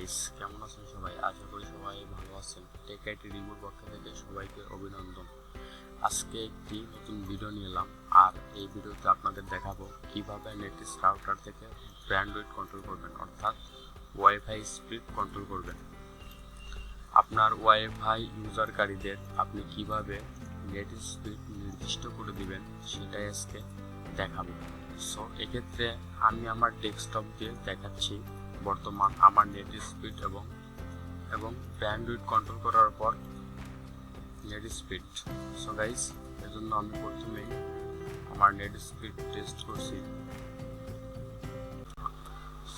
Guys, কেমন আছেন সবাই? আশা করি সবাই ভালো আছেন। টেক আইটি রিভিউর পক্ষ থেকে সবাইকে অভিনন্দন। আজকে একটি নতুন ভিডিও নিয়ে এলাম, আর এই ভিডিওতে আপনাদের দেখাবো কিভাবে নেটিস রাউটার থেকে ব্যান্ডউইথ কন্ট্রোল করবেন, অর্থাৎ ওয়াইফাই স্পিড কন্ট্রোল করবেন। আপনার ওয়াইফাই ইউজারকারীদের আপনি কিভাবে নেটিস স্পিড নির্দিষ্ট করে দিবেন সেটাই আজকে দেখাবো। সো এক্ষেত্রে আমি আমার ডেস্কটপ দিয়ে দেখাচ্ছি বর্তমান আমার নেটিস স্পিড এবং ব্যান্ডউইথ কন্ট্রোল করার পর নেটিস স্পিড। সো গাইস, এর জন্য আমি প্রথমেই আমার নেটিস স্পিড টেস্ট করছি।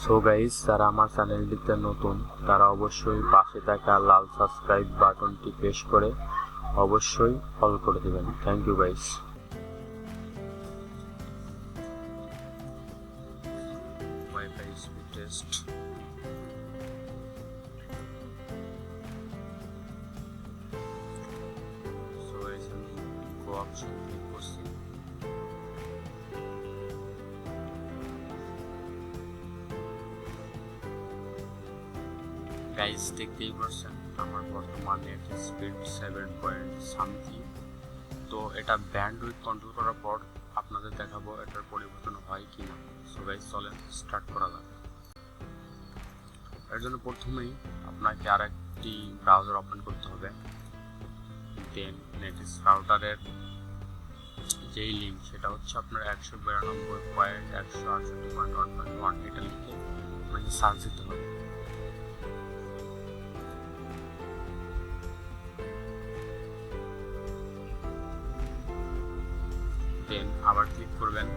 সো গাইস, যারা আমার চ্যানেলটিতে নতুন তারা অবশ্যই পাশে থাকা লাল সাবস্ক্রাইব বাটনটি প্রেস করে অবশ্যই অল করে দেবেন। Thank you guys. Wifi speed test. So guys, আমি গো অপশন ক্লিক করছি। গাইস, দেখতেই পাচ্ছেন আমার বর্তমান নেটের স্পিড 7.something। তো এটা ব্যান্ডউইথ কন্ট্রোল করার পর আপনাদের দেখাবো এটার পরিবর্তন হয় কিনা। সো গাইস, চলেন স্টার্ট করা যাক। এর জন্য প্রথমেই আপনাকে আরেকটি ব্রাউজার ওপেন করতে হবে। দেন নেটিস রাউটারের যেই লিঙ্ক সেটা হচ্ছে আপনার 192.168.1.1 এটা লিখে আপনাকে সার্চ দিতে হবে। দেন আবার ক্লিক করবেন,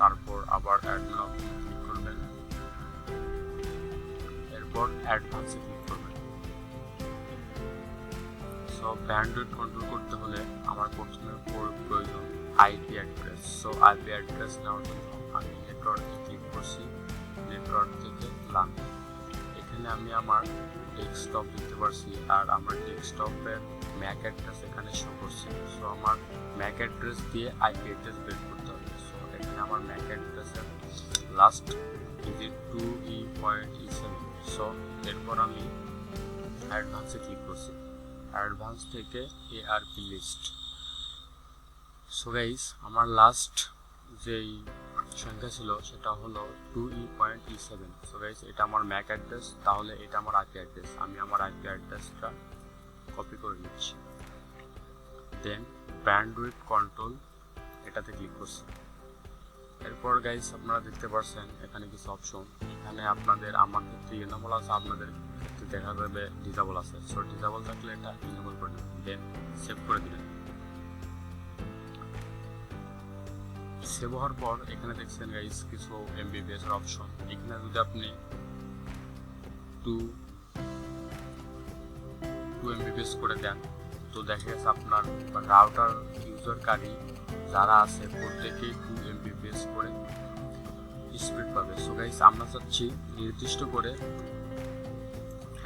তারপর আবার অ্যাডমিন অপশনে ক্লিক করবেন, এরপর অ্যাডভান্সে ক্লিক করবেন। সো ব্যান্ডউইথ কন্ট্রোল করতে হলে আমার প্রথমে প্রয়োজন IP address. So IP address নেওয়ার জন্য আমি নেটওয়ার্কে ক্লিক করছি, নেটওয়ার্ক থেকে লান। এখানে আমি আমার ডেস্কটপ দেখতে পাচ্ছি, আর আমার ডেস্কটপের ম্যাক অ্যাড্রেস এখানে শো করছে। সো আমার ম্যাক অ্যাড্রেস দিয়ে আইপি অ্যাড্রেস বের করতে হবে। সো এখানে আমার ম্যাক অ্যাড্রেসের লাস্ট ডিজিট 2E.E7। সো এরপর আমি অ্যাডভান্সে ক্লিক করছি, অ্যাডভান্স থেকে এআরপি লিস্ট। সো গাইস, আমার লাস্ট যেই সংখ্যা ছিল সেটা হলো 2E.E7। সো গাইস, এটা আমার ম্যাক অ্যাড্রেস, তাহলে এটা আমার আইপি অ্যাড্রেস। আমি আমার আইপি অ্যাড্রেসটা কপি করে নিচ্ছি। দেন ব্যান্ডউইথ কন্ট্রোল এটাতে ক্লিক করছি। এরপর গাইস, আপনারা দেখতে পাচ্ছেন এখানে কিছু অপশন। এখানে আপনাদের আমার ক্ষেত্রে ইনেবল আছে, আপনাদের ক্ষেত্রে দেখা যাবে ডিসেবল আছে। সো ডিসেবল থাকলে এটা ইনেবল করে দেবেন, দেন সেভ করে দিবেন। সেভ হওয়ার পর এখানে দেখছেন গাইস কিছু এমবিপিএস এর অপশন। এখানে যদি আপনি 2 এমবিপিএস করে দেন, তো দেখা গেছে আপনার রাউটার ইউজারকারী যারা আছে প্রত্যেকেই 2 এমবিপিএস করে স্পিড পাবে। সো গাইস, আমরা চাচ্ছি নির্দিষ্ট করে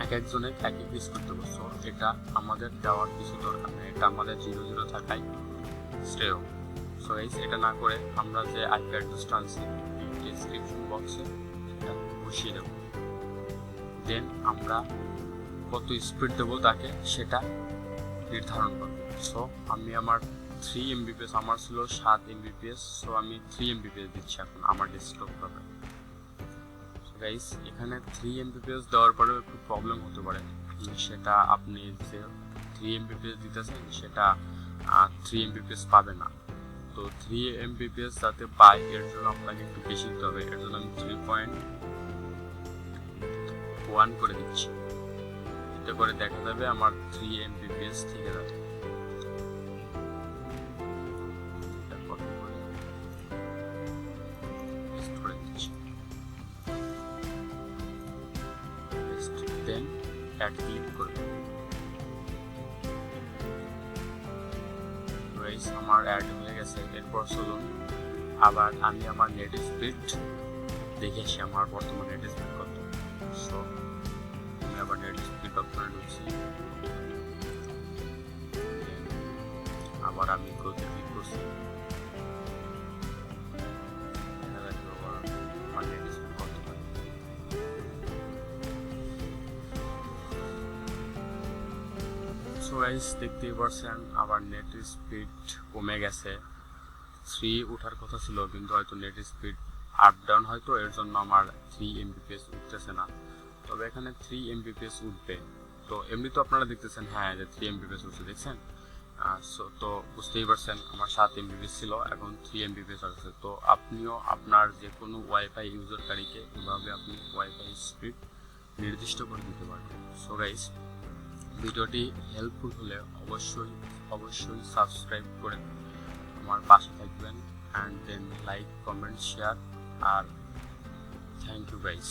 এক একজনে এক এক স্পিড দেবো। সো এটা আমাদের দেওয়ার কিছু দরকার নেই, এটা আমাদের 0 থাকাই শ্রেয়। সো গাইস, এটা না করে আমরা যে আইপি অ্যাড্রেসটা আনছি ডেসক্রিপশন বক্সে সেটা বসিয়ে দেব। দেন আমরা কত স্পিড দেবো তাকে সেটা নির্ধারণ করব। সো আমি আমার 3 এমবিপিএস, আমার ছিল 7 এমবিপিএস। সো আমি 3 এমবিপিএস দিচ্ছি এখন আমার ডেস্কটপটাতে। সো গাইস, এখানে 3 এমবিপিএস দেওয়ার পরেও একটু প্রবলেম হতে পারে, সেটা আপনি যে 3 এমবিপিএস দিতেছেন সেটা 3 এমবিপিএস পাবে না। তো 3 এমবিপিএস যাতে পাই এর জন্য আপনাকে একটু বেশি দিতে হবে। এর জন্য আমি 3.1 করে দিচ্ছি। এতে করে দেখা যাবে আমার 3 এমবিপিএস থেকে যাবে। দেন অ্যাড ক্লিক করবেন। গাইস, আমার অ্যাড হয়ে গেছে। এরপর চলুন আবার আমি আমার নেট স্পিড দেখে আসি আমার বর্তমান নেট স্পিড কত। সো আমি আবার নেট স্পিড অপশনে ঢুকছি, আবার আমি গোতে ক্লিক করছি। আমার নেট স্পিড কত সো গাইস দেখতেই পারছেন আমার নেট স্পিড কমে গেছে। 3 ওঠার কথা ছিল, কিন্তু হয়তো নেট স্পিড আপ ডাউন হয়তো এর জন্য আমার 3 এমবিপিএস উঠতেছে না। তবে এখানে 3 এমবিপিএস উঠবে। তো এমনি তো আপনারা দেখতেছেন হ্যাঁ যে 3 এমবিপিএস উঠছে, দেখছেন? সো তো বুঝতেই পারছেন আমার 7 এমবিপিএস ছিল, এখন 3 এমবিপিএস আছে। তো আপনিও আপনার যে কোনো ওয়াইফাই ইউজারকারীকে এভাবে আপনি ওয়াইফাই স্পিড নির্দিষ্ট করে দিতে পারবেন। সো গাইস ভিডিওটি হেল্পফুল হলে অবশ্যই সাবস্ক্রাইব করে আমার পাশে থাকবেন, and then like, comment, share. আর থ্যাংক ইউ গাইস।